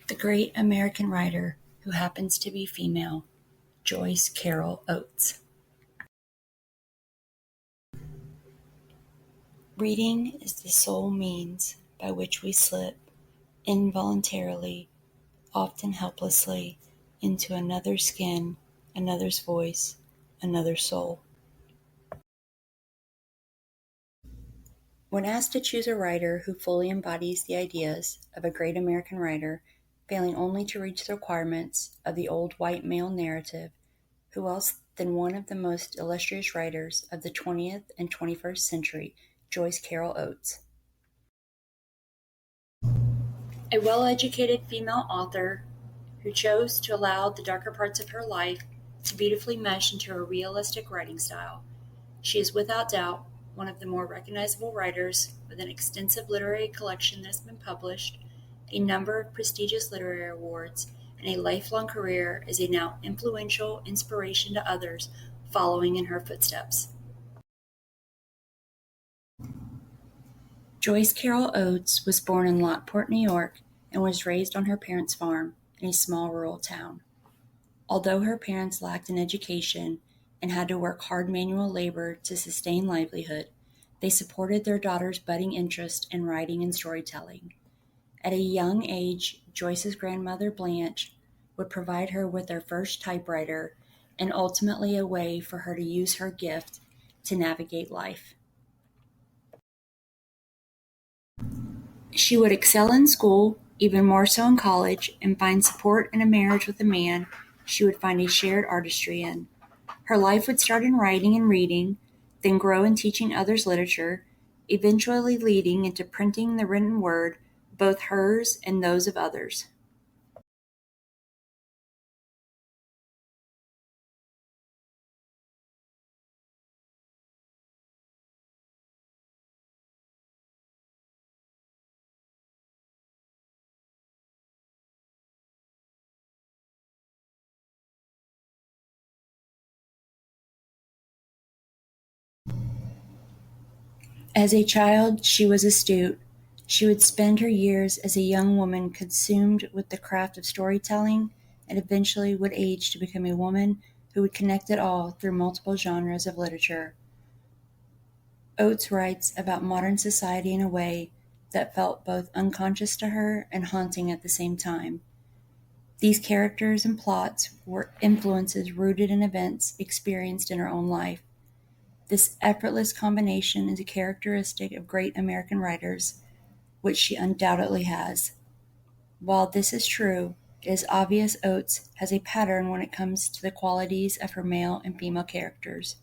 The great American writer who happens to be female, Joyce Carol Oates. Reading is the sole means by which we slip, involuntarily, often helplessly, into another's skin, another's voice, another's soul. When asked to choose a writer who fully embodies the ideas of a great American writer, failing only to reach the requirements of the old white male narrative, who else than one of the most illustrious writers of the 20th and 21st century, Joyce Carol Oates. A well-educated female author who chose to allow the darker parts of her life to beautifully mesh into a realistic writing style. She is without doubt one of the more recognizable writers with an extensive literary collection that has been published, a number of prestigious literary awards, and a lifelong career as a now influential inspiration to others following in her footsteps. Joyce Carol Oates was born in Lockport, New York, and was raised on her parents' farm in a small rural town. Although her parents lacked an education and had to work hard manual labor to sustain livelihood, they supported their daughter's budding interest in writing and storytelling. At a young age, Joyce's grandmother, Blanche, would provide her with her first typewriter and ultimately a way for her to use her gift to navigate life. She would excel in school, even more so in college, and find support in a marriage with a man she would find a shared artistry in. Her life would start in writing and reading, then grow in teaching others literature, eventually leading into printing the written word, both hers and those of others. As a child, she was astute. She would spend her years as a young woman consumed with the craft of storytelling, and eventually would age to become a woman who would connect it all through multiple genres of literature. Oates writes about modern society in a way that felt both unconscious to her and haunting at the same time. These characters and plots were influences rooted in events experienced in her own life. This effortless combination is a characteristic of great American writers, which she undoubtedly has. While this is true, it is obvious Oates has a pattern when it comes to the qualities of her male and female characters.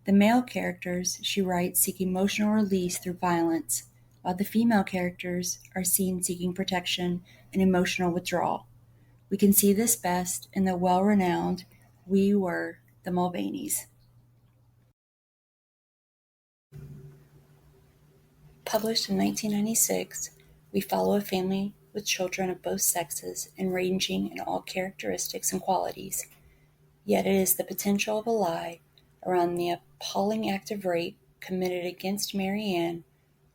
The male characters she writes seek emotional release through violence, while the female characters are seen seeking protection and emotional withdrawal. We can see this best in the well-renowned We Were the Mulvaneys. Published in 1996, we follow a family with children of both sexes and ranging in all characteristics and qualities. Yet it is the potential of a lie around the appalling act of rape committed against Mary Ann,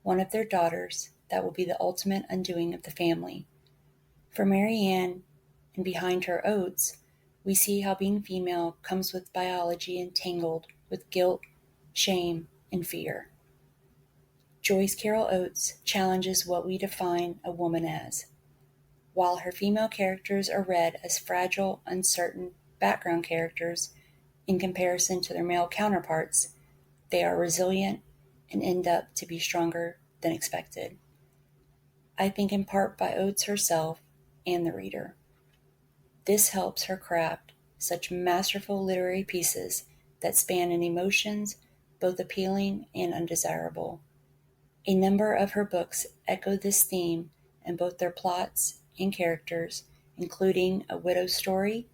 one of their daughters, that will be the ultimate undoing of the family. For Mary Ann, and behind her Oates, we see how being female comes with biology entangled with guilt, shame, and fear. Joyce Carol Oates challenges what we define a woman as. While her female characters are read as fragile, uncertain background characters in comparison to their male counterparts, they are resilient and end up to be stronger than expected. I think in part by Oates herself and the reader. This helps her craft such masterful literary pieces that span in emotions both appealing and undesirable. A number of her books echo this theme in both their plots and characters, including A Widow's Story,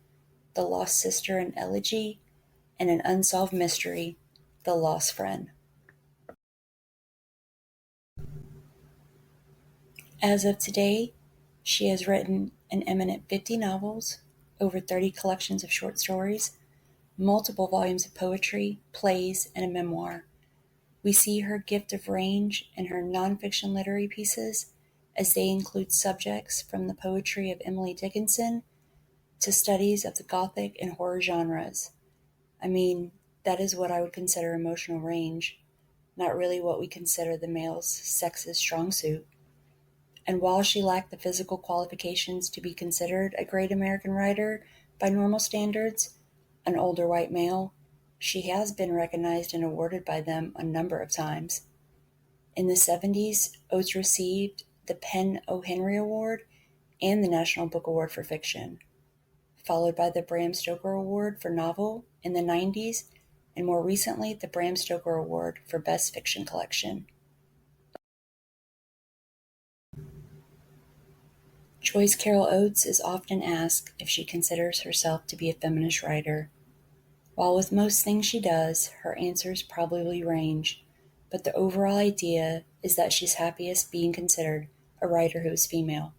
The Lost Sister and Elegy, and an unsolved mystery, The Lost Friend. As of today, she has written an eminent 50 novels, over 30 collections of short stories, multiple volumes of poetry, plays, and a memoir. We see her gift of range in her nonfiction literary pieces, as they include subjects from the poetry of Emily Dickinson to studies of the Gothic and horror genres. I mean, that is what I would consider emotional range, not really what we consider the male's sex's strong suit. And while she lacked the physical qualifications to be considered a great American writer by normal standards, an older white male, she has been recognized and awarded by them a number of times. In the 70s, Oates received the Penn O. Henry Award and the National Book Award for Fiction, followed by the Bram Stoker Award for Novel in the 90s, and more recently the Bram Stoker Award for Best Fiction Collection. Joyce Carol Oates is often asked if she considers herself to be a feminist writer. While with most things she does, her answers probably range, but the overall idea is that she's happiest being considered a writer who is female.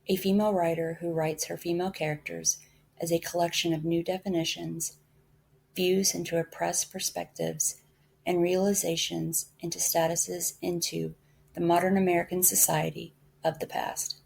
A female writer who writes her female characters as a collection of new definitions, views into oppressed perspectives, and realizations into statuses into the modern American society of the past.